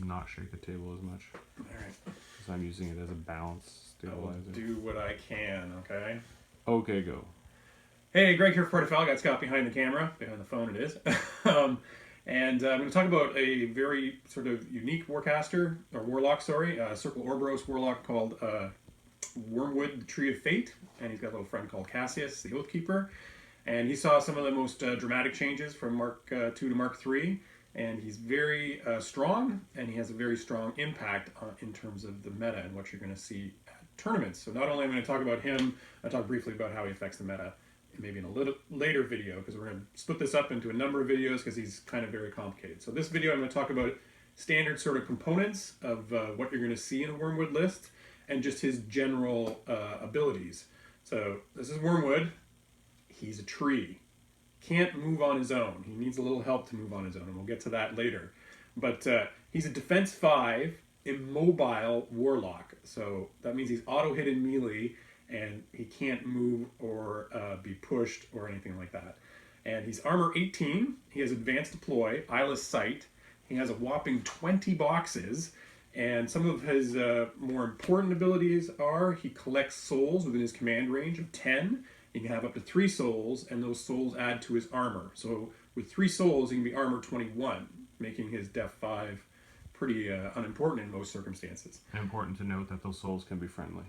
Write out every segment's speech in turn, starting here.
not shake the table as much. Alright. Because I'm using it as a balance stabilizer. I'll do what I can, okay? Okay, go. Hey, Greg here for Portofel. Got Scott behind the camera. Behind the phone it is. And I'm going to talk about a very sort of unique warcaster, or warlock, sorry. Circle Orboros warlock called Wurmwood, the Tree of Fate. And he's got a little friend called Cassius, the Oathkeeper. And he saw some of the most dramatic changes from Mark II to Mark III. And he's very strong, and he has a very strong impact in terms of the meta and what you're going to see at tournaments. So not only am I going to talk about him, I'll talk briefly about how he affects the meta, maybe in a little later video, because we're going to split this up into a number of videos because he's kind of very complicated. So this video I'm going to talk about standard sort of components of what you're going to see in a Wurmwood list, and just his general abilities. So this is Wurmwood. He's a tree. Can't move on his own. He needs a little help to move on his own, and we'll get to that later. But he's a defense 5 immobile warlock. So that means he's auto hit in melee, and he can't move or be pushed or anything like that. And he's armor 18. He has advanced deploy, eyeless sight. He has a whopping 20 boxes. And some of his more important abilities are he collects souls within his command range of 10. He can have up to 3 souls, and those souls add to his armor. So with 3 souls, he can be armor 21, making his def 5 pretty unimportant in most circumstances. And important to note that those souls can be friendly.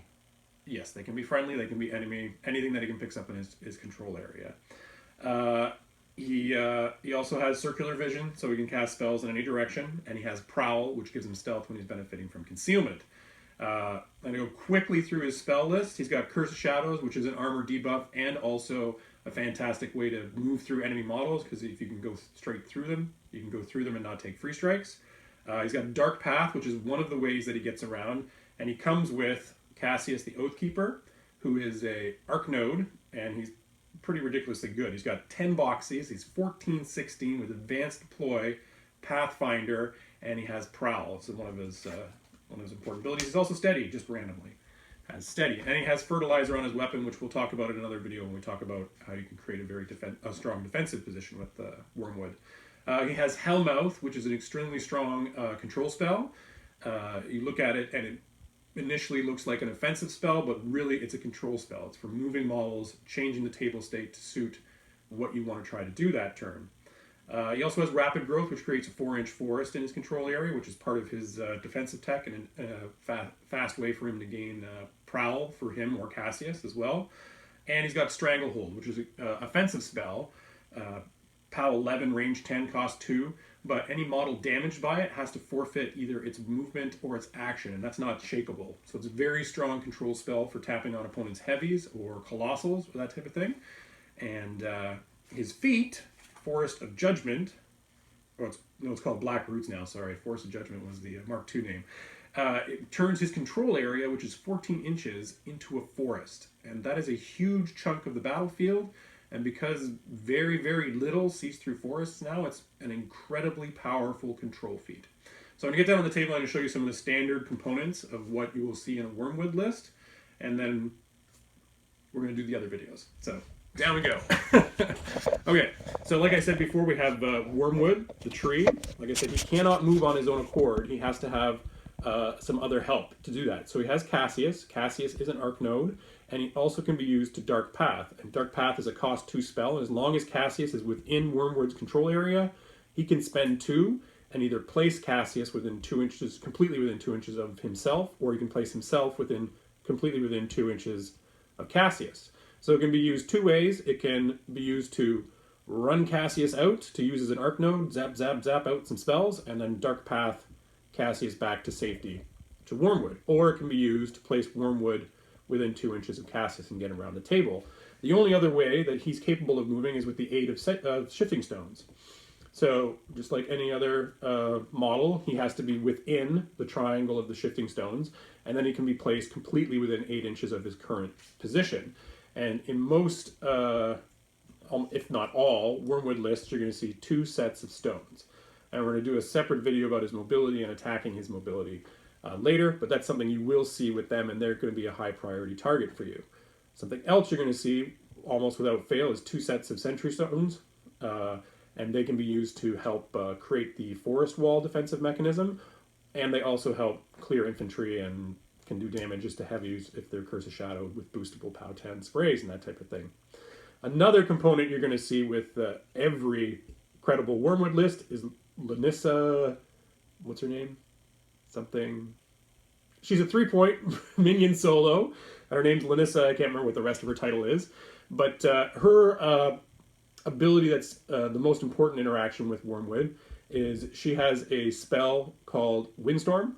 Yes, they can be friendly, they can be enemy, anything that he can pick up in his control area. He also has circular vision, so he can cast spells in any direction, and he has prowl, which gives him stealth when he's benefiting from concealment. I'm going to go quickly through his spell list. He's got Curse of Shadows, which is an armor debuff, and also a fantastic way to move through enemy models, because if you can go straight through them, you can go through them and not take free strikes. He's got Dark Path, which is one of the ways that he gets around, and he comes with Cassius the Oathkeeper, who is a Arc Node, and he's pretty ridiculously good. He's got 10 boxes, he's 14-16 with advanced deploy, Pathfinder, and he has Prowl. So one of his important abilities. He's also steady, just randomly. Has steady. And he has fertilizer on his weapon, which we'll talk about in another video when we talk about how you can create a strong defensive position with Wurmwood. He has Hellmouth, which is an extremely strong control spell. You look at it, and it initially looks like an offensive spell, but really it's a control spell. It's for moving models, changing the table state to suit what you want to try to do that turn. He also has Rapid Growth, which creates a 4-inch forest in his control area, which is part of his defensive tech, and a fast way for him to gain Prowl for him or Cassius as well. And he's got Stranglehold, which is an offensive spell. POW 11, range 10, cost 2, but any model damaged by it has to forfeit either its movement or its action, and that's not shakeable. So it's a very strong control spell for tapping on opponents' heavies or colossals or that type of thing. And his feat, Forest of Judgment, it's called Black Roots now, sorry. Forest of Judgment was the Mark II name. It turns his control area, which is 14 inches, into a forest. And that is a huge chunk of the battlefield. And because very, very little sees through forests now, it's an incredibly powerful control feat. So I'm going to get down on the table and show you some of the standard components of what you will see in a Wurmwood list. And then we're going to do the other videos. So down we go. Okay, so like I said before, we have Wurmwood, the tree. Like I said, he cannot move on his own accord. He has to have some other help to do that. So he has Cassius. Cassius is an Arc Node, and he also can be used to Dark Path. And Dark Path is a cost 2 spell, and as long as Cassius is within Wurmwood's control area, he can spend 2 and either place Cassius within 2 inches, completely within 2 inches of himself, or he can place himself completely within 2 inches of Cassius. So it can be used 2 ways. It can be used to run Cassius out, to use as an Arc Node, zap, zap, zap out some spells, and then Dark Path Cassius back to safety to Wurmwood. Or it can be used to place Wurmwood within 2 inches of Cassius and get around the table. The only other way that he's capable of moving is with the aid of shifting stones. So just like any other model, he has to be within the triangle of the shifting stones, and then he can be placed completely within 8 inches of his current position. And in most, if not all, Wurmwood lists, you're going to see 2 sets of stones. And we're going to do a separate video about his mobility and attacking his mobility later, but that's something you will see with them, and they're going to be a high priority target for you. Something else you're going to see almost without fail is 2 sets of sentry stones, and they can be used to help create the forest wall defensive mechanism, And they also help clear infantry and can do damages to heavies if they're Curse of Shadow with boostable POW 10 sprays and that type of thing. Another component you're going to see with every credible Wurmwood list is Lanissa. What's her name? Something. She's a 3-point minion solo. Her name's Lanissa. I can't remember what the rest of her title is. But her ability that's the most important interaction with Wurmwood is she has a spell called Windstorm.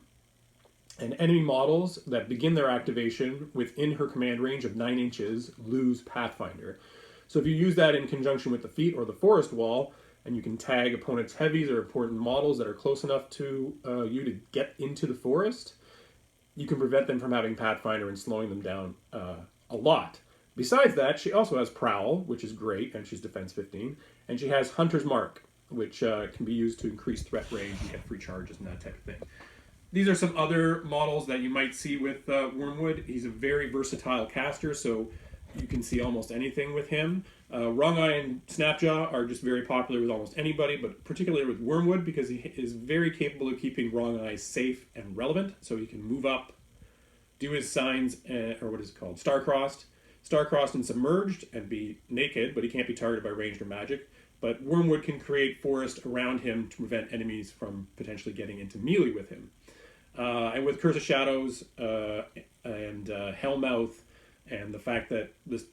And enemy models that begin their activation within her command range of 9 inches lose Pathfinder. So if you use that in conjunction with the feat or the forest wall, and you can tag opponents' heavies or important models that are close enough to you to get into the forest, you can prevent them from having Pathfinder and slowing them down a lot. Besides that, she also has Prowl, which is great, and she's defense 15, and she has Hunter's Mark, which can be used to increase threat range and get free charges and that type of thing. These are some other models that you might see with Wurmwood. He's a very versatile caster, so you can see almost anything with him. Wrong Eye and Snapjaw are just very popular with almost anybody, but particularly with Wurmwood because he is very capable of keeping Wrong Eye safe and relevant. So he can move up, do his signs, or what is it called? Star-crossed and Submerged, and be naked, but he can't be targeted by ranged or magic. But Wurmwood can create forest around him to prevent enemies from potentially getting into melee with him. And with Curse of Shadows and Hellmouth, and the fact that this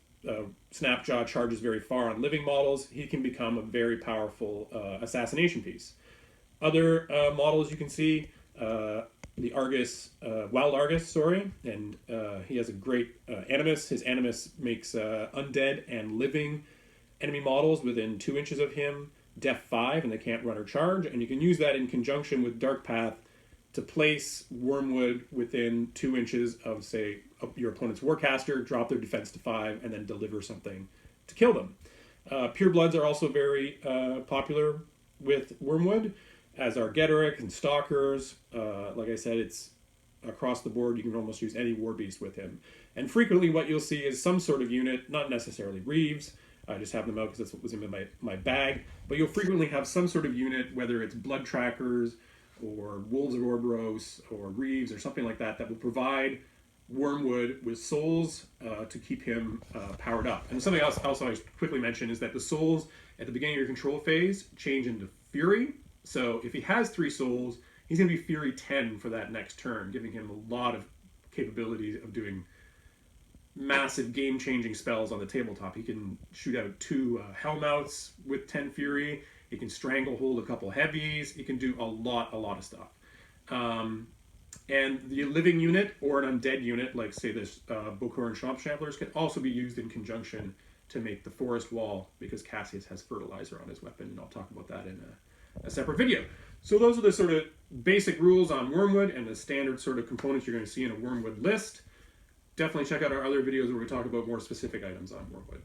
Snapjaw charges very far on living models, he can become a very powerful assassination piece. Other models you can see, the Argus, Wild Argus, and he has a great Animus. His Animus makes undead and living enemy models within 2 inches of him def 5, and they can't run or charge, and you can use that in conjunction with Dark Path to place Wurmwood within 2 inches of, say, your opponent's Warcaster, drop their defense to 5, and then deliver something to kill them. Purebloods are also very popular with Wurmwood, as are Gederic and Stalkers. Like I said, it's across the board. You can almost use any War Beast with him. And frequently what you'll see is some sort of unit, not necessarily Reeves. I just have them out because that's what was in my bag. But you'll frequently have some sort of unit, whether it's Blood Trackers, or Wolves of Orboros, or Reeves, or something like that, that will provide Wurmwood with souls to keep him powered up. And something else also I quickly mention is that the souls at the beginning of your control phase change into Fury. So if he has 3 souls, he's going to be Fury 10 for that next turn, giving him a lot of capabilities of doing massive game-changing spells on the tabletop. He can shoot out 2 Hellmouths with 10 Fury. He can stranglehold a couple heavies. He can do a lot of stuff. And the living unit or an undead unit, like say this Bokor and Swamp Shamblers, can also be used in conjunction to make the forest wall, because Cassius has fertilizer on his weapon, and I'll talk about that in a separate video. So those are the sort of basic rules on Wurmwood and the standard sort of components you're going to see in a Wurmwood list. Definitely check out our other videos where we talk about more specific items on Wurmwood.